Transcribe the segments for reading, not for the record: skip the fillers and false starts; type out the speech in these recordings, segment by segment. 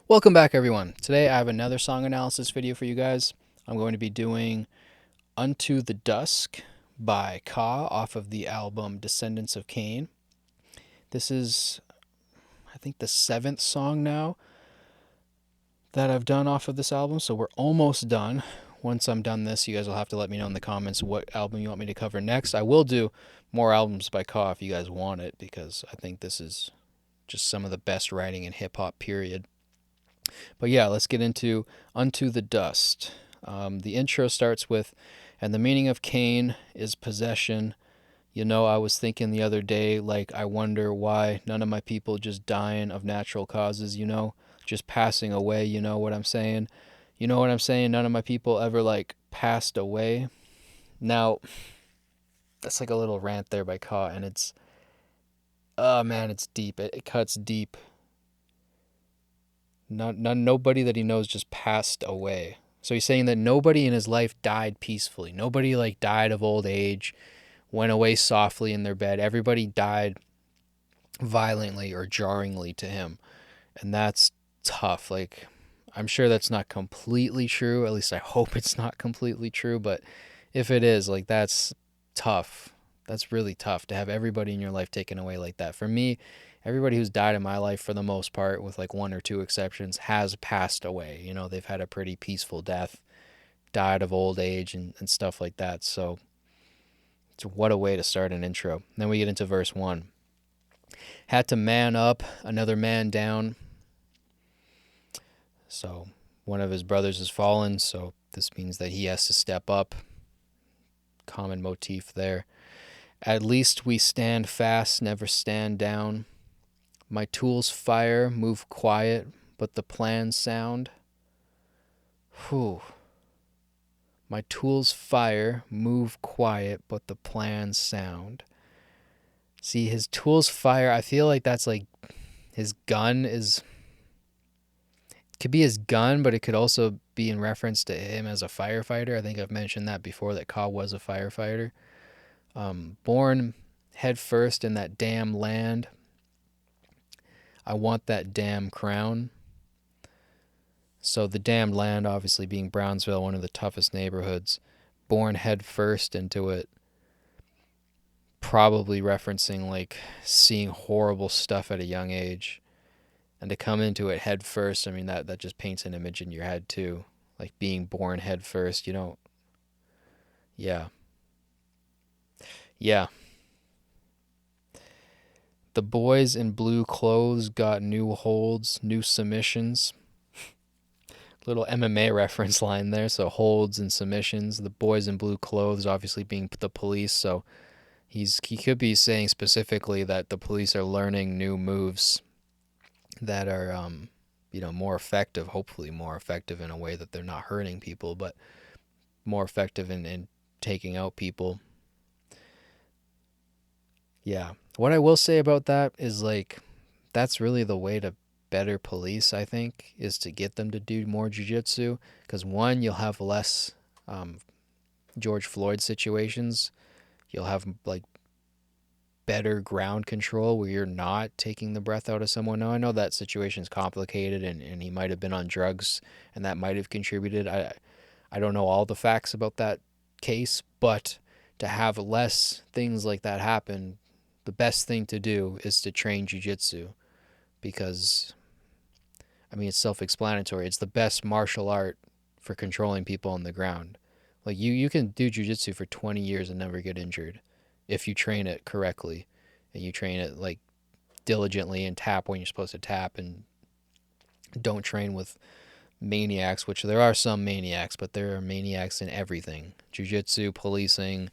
Welcome back, everyone. Today I have another song analysis video for you guys. I'm going to be doing Unto the Dusk by Ka off of the album Descendants of Cain. This is, I think, the seventh song now that I've done off of this album, so we're almost done. Once I'm done this, you guys will have to let me know in the comments what album you want me to cover next. I will do more albums by Ka if you guys want it, because I think this is just some of the best writing in hip-hop, period. But yeah, let's get into Unto the Dust. The intro starts with, and the meaning of Cain is possession. You know, I was thinking the other day, like, I wonder why none of my people just dying of natural causes, just passing away, you know what I'm saying? You know what I'm saying? None of my people ever, like, passed away. Now, that's like a little rant there by Ka, and oh man, it's deep. It cuts deep. Nobody that he knows just passed away. So he's saying that nobody in his life died peacefully. Nobody like died of old age, went away softly in their bed. Everybody died violently or jarringly to him. And that's tough. Like, I'm sure that's not completely true. At least I hope it's not completely true. But if it is, like, that's tough. That's really tough to have everybody in your life taken away like that. For me, everybody who's died in my life, for the most part, with like one or two exceptions, has passed away. You know, they've had a pretty peaceful death, died of old age and stuff like that. So, what a way to start an intro. Then we get into verse 1. Had to man up, another man down. So, one of his brothers has fallen, so this means that he has to step up. Common motif there. At least we stand fast, never stand down. My tools fire, move quiet, but the plans sound. Whew. My tools fire, move quiet, but the plans sound. See, his tools fire, I feel like that's like his gun is. It could be his gun, but it could also be in reference to him as a firefighter. I think I've mentioned that before, that Ka was a firefighter. Born head first in that damn land. I want that damn crown. So the damned land, obviously being Brownsville, one of the toughest neighborhoods. Born head first into it. Probably referencing like seeing horrible stuff at a young age. And to come into it head first, I mean, that just paints an image in your head too. Like being born head first, you don't. Yeah. Yeah. The boys in blue clothes got new holds, new submissions. Little MMA reference line there. So holds and submissions. The boys in blue clothes, obviously being the police. So he could be saying specifically that the police are learning new moves that are more effective. Hopefully more effective in a way that they're not hurting people, but more effective in taking out people. Yeah. What I will say about that is, like, that's really the way to better police, I think, is to get them to do more jiu-jitsu. Because, one, you'll have less George Floyd situations. You'll have, like, better ground control where you're not taking the breath out of someone. Now, I know that situation is complicated and he might have been on drugs and that might have contributed. I don't know all the facts about that case, but to have less things like that happen, the best thing to do is to train jiu-jitsu, because, I mean, it's self-explanatory. It's the best martial art for controlling people on the ground. Like, you can do jiu-jitsu for 20 years and never get injured if you train it correctly and you train it, like, diligently and tap when you're supposed to tap, and don't train with maniacs, which there are some maniacs, but there are maniacs in everything. Jiu-jitsu, policing,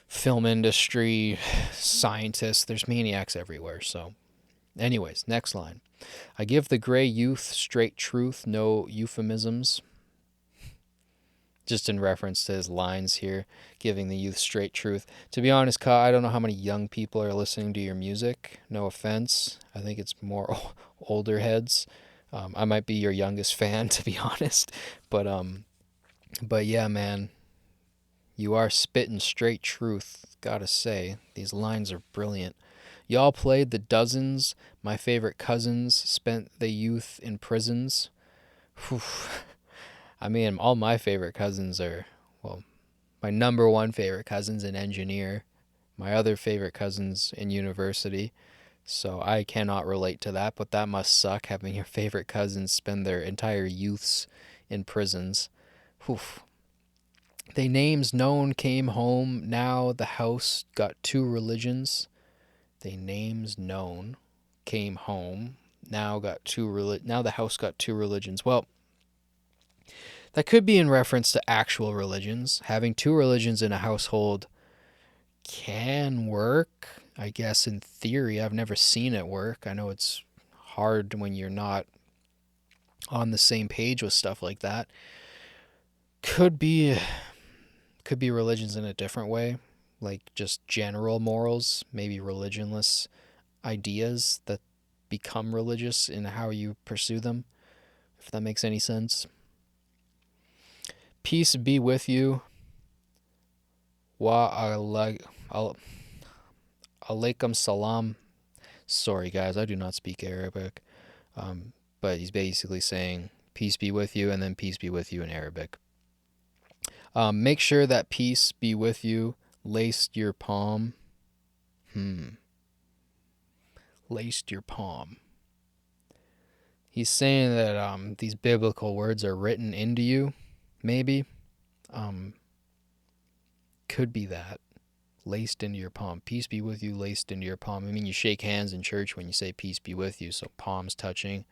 film industry, scientists, there's maniacs everywhere. So anyways, next line. I give the gray youth straight truth, no euphemisms. Just in reference to his lines here, giving the youth straight truth. To be honest, Ka, I don't know how many young people are listening to your music. No offense. I think it's more older heads. I might be your youngest fan, to be honest. But yeah, man, you are spitting straight truth. Gotta say, these lines are brilliant. Y'all played the dozens. My favorite cousins spent the youth in prisons. Whew. I mean, all my favorite cousins are, well, my number one favorite cousin's an engineer. My other favorite cousin's in university. So I cannot relate to that, but that must suck having your favorite cousins spend their entire youths in prisons. Whew. They names known came home. Now the house got two religions. They names known came home. Now now the house got two religions. Well, that could be in reference to actual religions. Having two religions in a household can work, I guess, in theory. I've never seen it work. I know it's hard when you're not on the same page with stuff like that. Could be religions in a different way, like just general morals, maybe religionless ideas that become religious in how you pursue them, if that makes any sense. Peace be with you. Wa alaikum salam. Sorry, guys, I do not speak Arabic. But he's basically saying, peace be with you, and then peace be with you in Arabic. Make sure that peace be with you laced your palm. Laced your palm. He's saying that these biblical words are written into you, maybe. Could be that. Laced into your palm. Peace be with you, laced into your palm. I mean, you shake hands in church when you say peace be with you, so palms touching.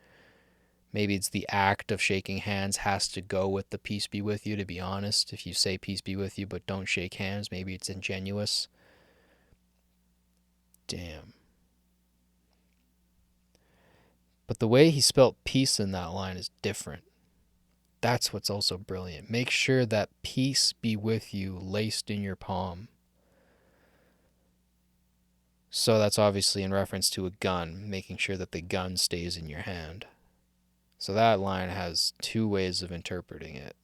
Maybe it's the act of shaking hands has to go with the peace be with you, to be honest. If you say peace be with you but don't shake hands, maybe it's ingenuous. Damn. But the way he spelt peace in that line is different. That's what's also brilliant. Make sure that peace be with you laced in your palm. So that's obviously in reference to a gun, making sure that the gun stays in your hand. So that line has two ways of interpreting it.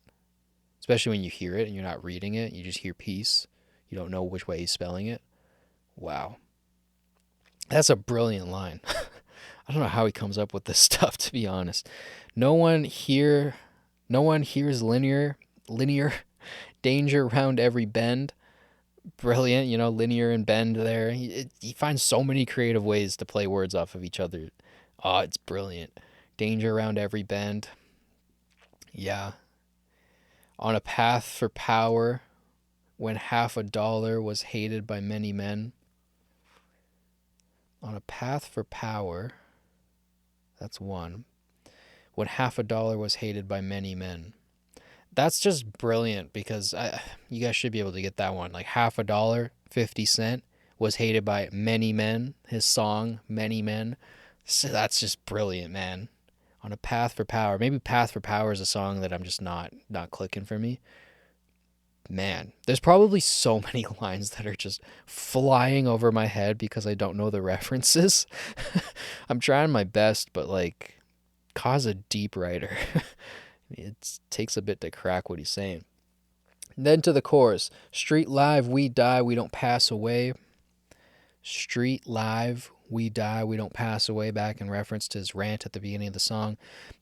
Especially when you hear it and you're not reading it, you just hear peace. You don't know which way he's spelling it. Wow. That's a brilliant line. I don't know how he comes up with this stuff, to be honest. No one hears linear danger around every bend. Brilliant, linear and bend there. He finds so many creative ways to play words off of each other. Oh, it's brilliant. Danger around every bend. Yeah. On a path for power, when $50 was hated by many men. On a path for power, that's one. When $50 was hated by many men. That's just brilliant because you guys should be able to get that one. Like $50, 50 cent was hated by many men. His song, Many Men. So that's just brilliant, man. On a path for power. Maybe Path for Power is a song that I'm just not clicking for me. Man, there's probably so many lines that are just flying over my head because I don't know the references. I'm trying my best, but like, cause a deep writer. It takes a bit to crack what he's saying. Then to the chorus. Street live, we die, we don't pass away. Street live, we die, we don't pass away, back in reference to his rant at the beginning of the song.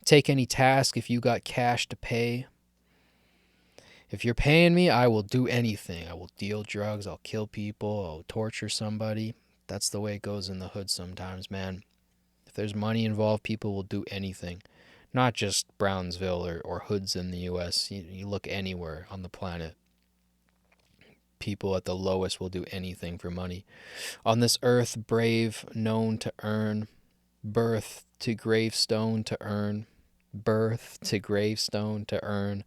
Take any task if you got cash to pay. If you're paying me, I will do anything. I will deal drugs, I'll kill people, I'll torture somebody. That's the way it goes in the hood sometimes, man. If there's money involved, people will do anything. Not just Brownsville or hoods in the U.S. You look anywhere on the planet. People at the lowest will do anything for money. On this earth, brave, known to earn. Birth to gravestone to earn. Birth to gravestone to earn.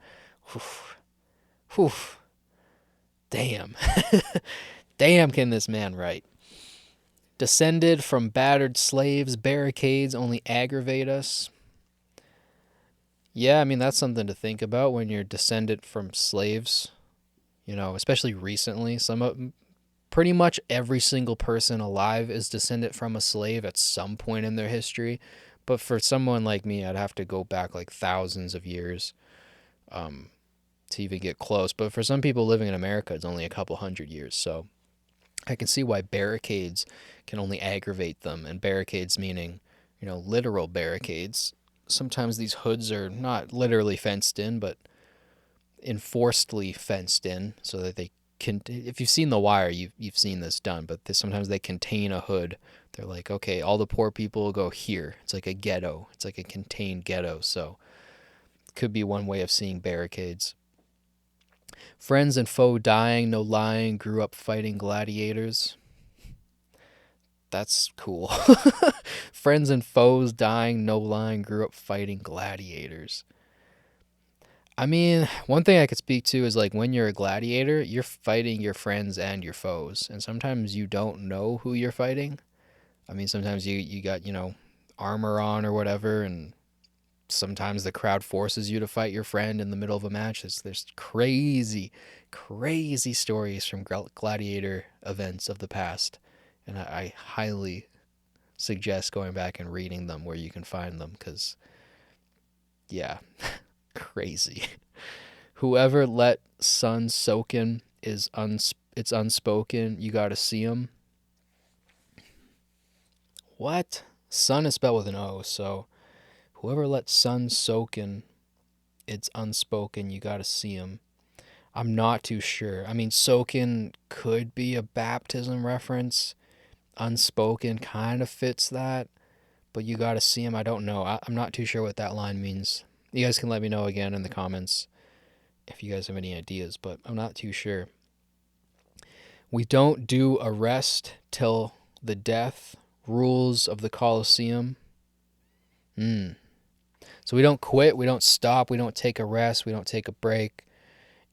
Whew. Damn. Damn, can this man write. Descended from battered slaves, barricades only aggravate us. Yeah, I mean, that's something to think about when you're descendant from slaves, especially recently. Pretty much every single person alive is descendant from a slave at some point in their history. But for someone like me, I'd have to go back like thousands of years to even get close. But for some people living in America, it's only a couple hundred years. So I can see why barricades can only aggravate them, and barricades meaning, literal barricades. Sometimes these hoods are not literally fenced in, but enforcedly fenced in so that they can. If you've seen The Wire, you've seen this done. But sometimes they contain a hood. They're like, okay, all the poor people go here. It's like a ghetto. It's like a contained ghetto. So could be one way of seeing barricades. Friends and foe dying, no lying. Grew up fighting gladiators. That's cool. Friends and foes dying, no lying. Grew up fighting gladiators. I mean, one thing I could speak to is like when you're a gladiator, you're fighting your friends and your foes. And sometimes you don't know who you're fighting. I mean, sometimes you got, armor on or whatever, and sometimes the crowd forces you to fight your friend in the middle of a match. There's crazy, crazy stories from gladiator events of the past. And I highly suggest going back and reading them where you can find them because, yeah, crazy. Whoever let sun soak in is it's unspoken. You gotta see 'em. What? Sun is spelled with an O, so whoever let sun soak in, it's unspoken. You gotta see 'em. I'm not too sure. I mean, soaking could be a baptism reference. Unspoken kind of fits that, but you gotta see 'em. I don't know. I'm not too sure what that line means. You guys can let me know again in the comments if you guys have any ideas, but I'm not too sure. We don't do arrest till the death. Rules of the Colosseum. So we don't quit, we don't stop, we don't take a rest, we don't take a break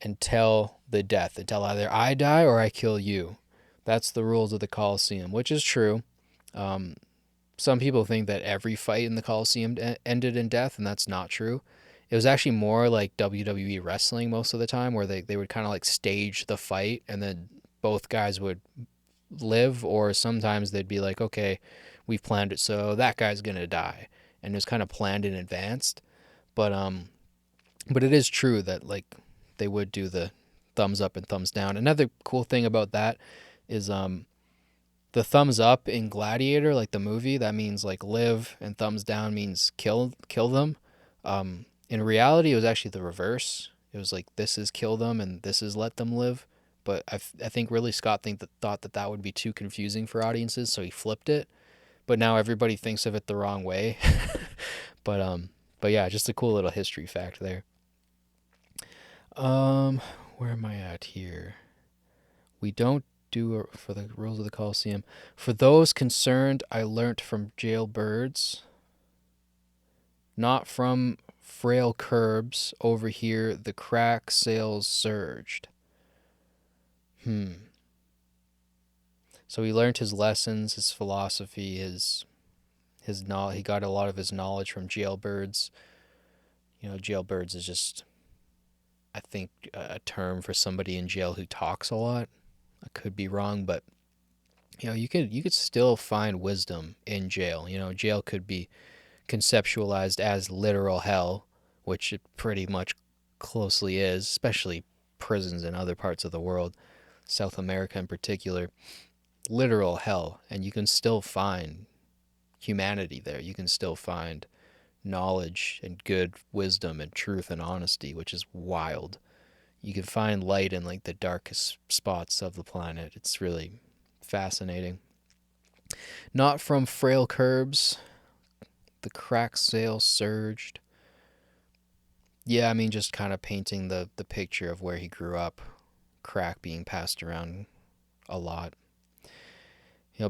until the death, until either I die or I kill you. That's the rules of the Colosseum, which is true. Some people think that every fight in the Colosseum ended in death, and that's not true. It was actually more like WWE wrestling most of the time, where they would kind of like stage the fight, and then both guys would live, or sometimes they'd be like, okay, we've planned it so that guy's gonna die, and it was kind of planned in advance. But it is true that like they would do the thumbs up and thumbs down. Another cool thing about that is the thumbs up in Gladiator, like the movie, that means like live, and thumbs down means kill them. In reality, it was actually the reverse. It was like this is kill them and this is let them live. But I think really Scott thought that would be too confusing for audiences, so he flipped it. But now everybody thinks of it the wrong way. But yeah, just a cool little history fact there. Where am I at here? We don't do for the rules of the Colosseum. For those concerned, I learnt from jailbirds, not from frail curbs. Over here, the crack sails surged. So he learned his lessons, his philosophy, his knowledge. He got a lot of his knowledge from jailbirds. Jailbirds is just, I think, a term for somebody in jail who talks a lot. I could be wrong, but you could still find wisdom in jail. Jail could be conceptualized as literal hell, which it pretty much closely is, especially prisons in other parts of the world, South America in particular. Literal hell, and you can still find humanity there. You can still find knowledge and good wisdom and truth and honesty, which is wild. You can find light in like the darkest spots of the planet. It's really fascinating. Not from frail curbs, the cracked sail surged. Yeah, I mean, just kind of painting the picture of where he grew up. Crack being passed around a lot.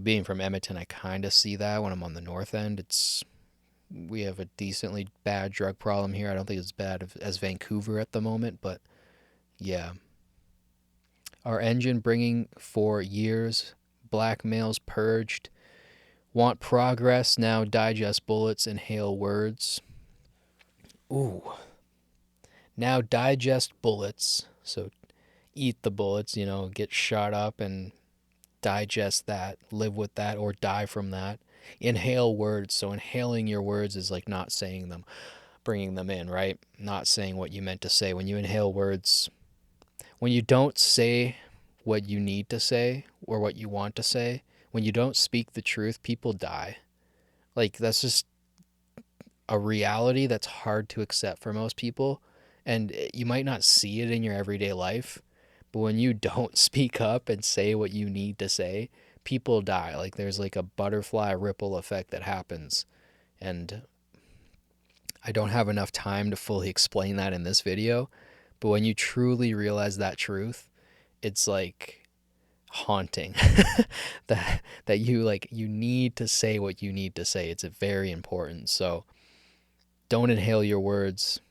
Being from Edmonton, I kind of see that when I'm on the north end. We have a decently bad drug problem here. I don't think it's as bad as Vancouver at the moment, but yeah. Our engine bringing for years, blackmails purged. Want progress, now digest bullets, inhale words. Ooh. Now digest bullets. So eat the bullets, get shot up and digest that, live with that, or die from that. Inhale words. So inhaling your words is like not saying them, bringing them in, right? Not saying what you meant to say. When you inhale words, when you don't say what you need to say or what you want to say, when you don't speak the truth, people die. Like, that's just a reality that's hard to accept for most people. And you might not see it in your everyday life, but when you don't speak up and say what you need to say, people die. Like, there's like a butterfly ripple effect that happens. And I don't have enough time to fully explain that in this video, but when you truly realize that truth, it's like haunting. that you need to say what you need to say. It's very important. So don't inhale your words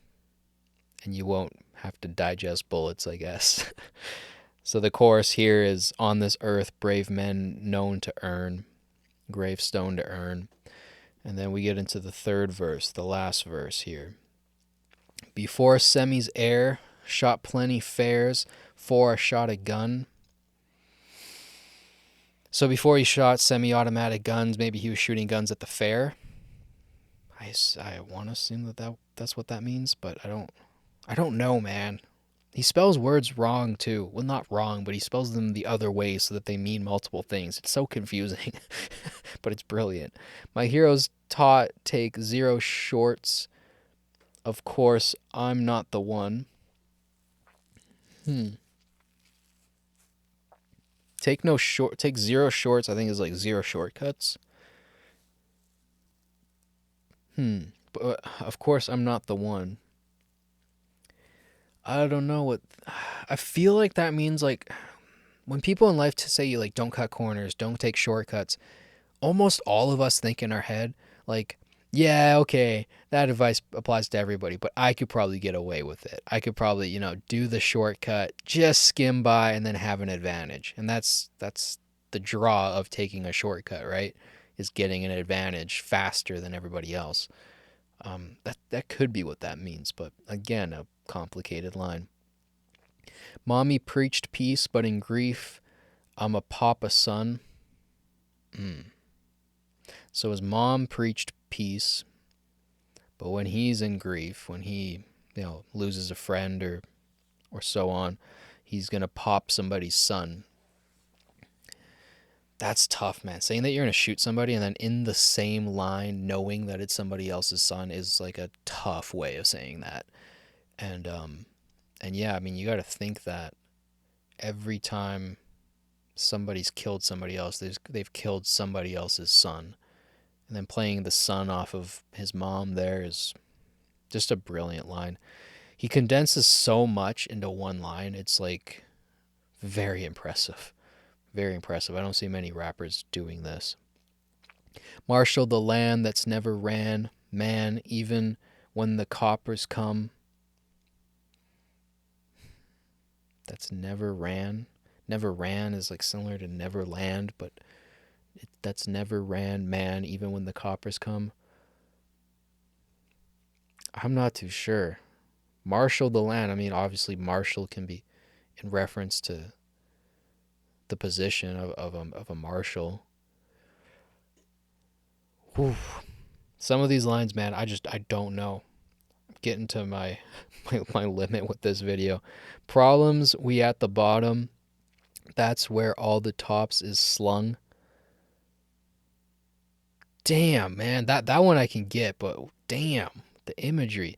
and you won't have to digest bullets, I guess. So the chorus here is, on this earth brave men known to earn, gravestone to earn. And then we get into the third verse, the last verse here. Before Semi's air shot plenty fares, for I shot a gun. So before he shot semi-automatic guns, maybe he was shooting guns at the fair. I want to assume that's what that means, but I don't know, man. He spells words wrong too. Well, not wrong, but he spells them the other way so that they mean multiple things. It's so confusing, but it's brilliant. My heroes taught take zero shorts. Of course, I'm not the one. Take zero shorts, I think is like zero shortcuts. But of course I'm not the one. I don't know what I feel like that means. Like, when people in life to say you like don't cut corners, don't take shortcuts, almost all of us think in our head like, yeah, okay, that advice applies to everybody, but I could probably get away with it. I could probably, do the shortcut, just skim by and then have an advantage. And that's the draw of taking a shortcut, right? Is getting an advantage faster than everybody else. That could be what that means, but again, a complicated line. Mommy preached peace, but in grief, I'm a papa son. So his mom preached peace, but when he's in grief, when he, loses a friend or so on, he's gonna pop somebody's son. That's tough, man. Saying that you're gonna shoot somebody and then in the same line knowing that it's somebody else's son is like a tough way of saying that. And yeah, I mean, you got to think that every time somebody's killed somebody else, they've killed somebody else's son. And then playing the son off of his mom there is just a brilliant line. He condenses so much into one line. It's like very impressive. Very impressive. I don't see many rappers doing this. Marshal the land that's never ran, man, even when the coppers come. That's never ran. Never ran is like similar to never land, but that's never ran, man, even when the coppers come. I'm not too sure. Marshal the land. I mean, obviously, marshal can be in reference to the position of a marshal. Whew. Some of these lines, man, I don't know. I'm getting to my limit with this video. Problems we at the bottom. That's where all the tops is slung. Damn, man, that one I can get, but damn, the imagery.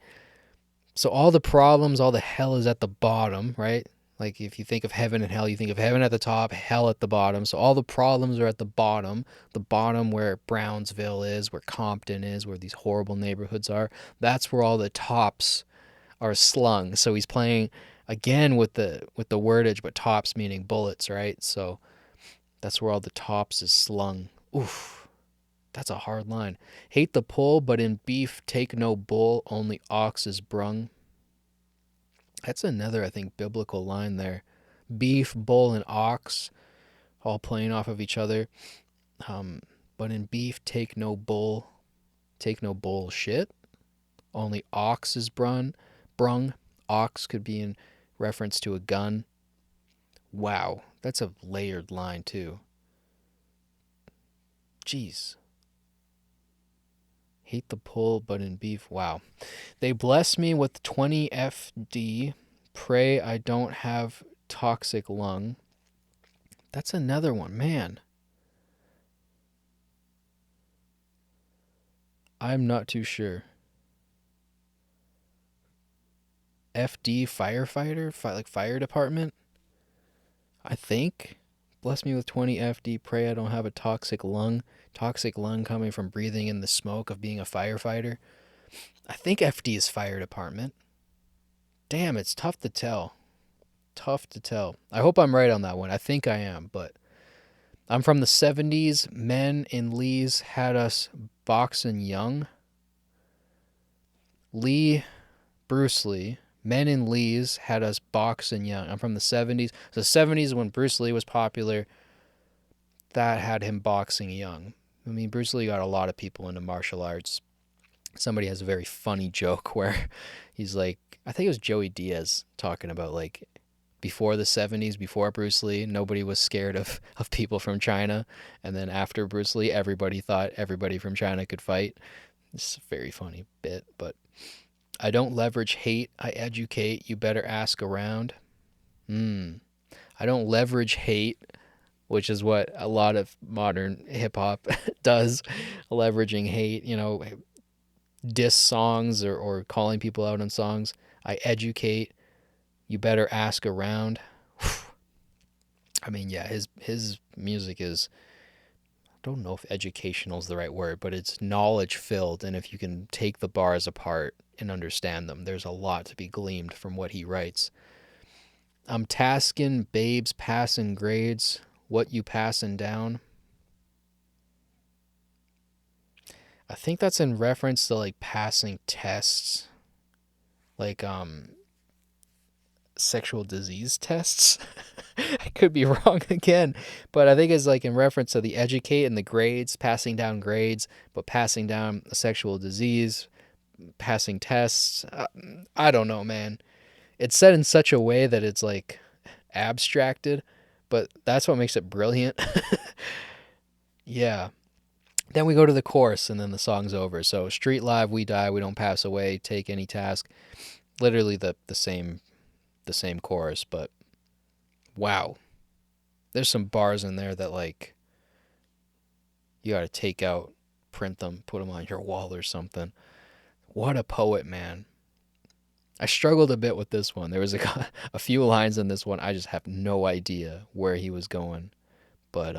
So all the problems, all the hell is at the bottom, right? Like, if you think of heaven and hell, you think of heaven at the top, hell at the bottom. So all the problems are at the bottom where Brownsville is, where Compton is, where these horrible neighborhoods are. That's where all the tops are slung. So he's playing again with the wordage, but tops meaning bullets, right? So that's where all the tops is slung. Oof, that's a hard line. Hate the pull, but in beef take no bull, only ox is brung. That's another, I think, biblical line there. Beef, bull, and ox all playing off of each other. But in beef take no bull, take no bullshit. Only ox is brung. Ox could be in reference to a gun. Wow, that's a layered line too. Jeez. Hate the pull, but in beef, wow. They bless me with 20 FD. Pray I don't have toxic lung. That's another one, man. I'm not too sure. FD firefighter, like fire department, I think. Bless me with 20 FD. Pray I don't have a toxic lung. Toxic lung coming from breathing in the smoke of being a firefighter. I think FD is fire department. Damn, it's tough to tell. Tough to tell. I hope I'm right on that one. I think I am, but I'm from the 70s. Men in Lee's had us boxing young. Bruce Lee. Men in Lee's had us boxing young. I'm from the 70s. So the 70s when Bruce Lee was popular, that had him boxing young. I mean, Bruce Lee got a lot of people into martial arts. Somebody has a very funny joke where he's like, I think it was Joey Diaz talking about like before the 70s, before Bruce Lee, nobody was scared of people from China. And then after Bruce Lee, everybody thought everybody from China could fight. It's a very funny bit, but I don't leverage hate. I educate. You better ask around. I don't leverage hate, which is what a lot of modern hip hop does, leveraging hate, diss songs or calling people out on songs. I educate. You better ask around. I mean, yeah, his music is, I don't know if educational is the right word, but it's knowledge filled. And if you can take the bars apart and understand them, there's a lot to be gleaned from what he writes. I'm tasking babes passing grades. What you passing down? I think that's in reference to like passing tests, like sexual disease tests. I could be wrong again, but I think it's like in reference to the educate and the grades, passing down grades, but passing down a sexual disease, passing tests. I don't know, man. It's said in such a way that it's like abstracted, but that's what makes it brilliant. Yeah. Then we go to the chorus and then the song's over. So street live, we die, we don't pass away, take any task. Literally the same chorus, but wow. There's some bars in there that like you got to take out, print them, put them on your wall or something. What a poet, man. I struggled a bit with this one. There was a few lines in this one I just have no idea where he was going. But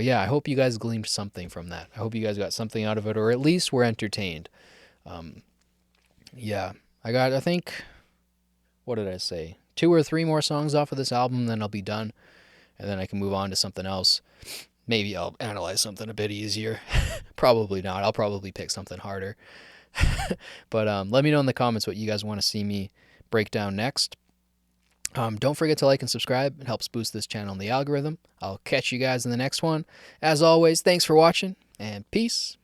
yeah, I hope you guys gleaned something from that. I hope you guys got something out of it, or at least were entertained. Yeah, I think, what did I say? 2 or 3 more songs off of this album, then I'll be done. And then I can move on to something else. Maybe I'll analyze something a bit easier. Probably not. I'll probably pick something harder. But let me know in the comments what you guys want to see me break down next. Don't forget to like and subscribe. It helps boost this channel in the algorithm. I'll catch you guys in the next one. As always, thanks for watching, and peace.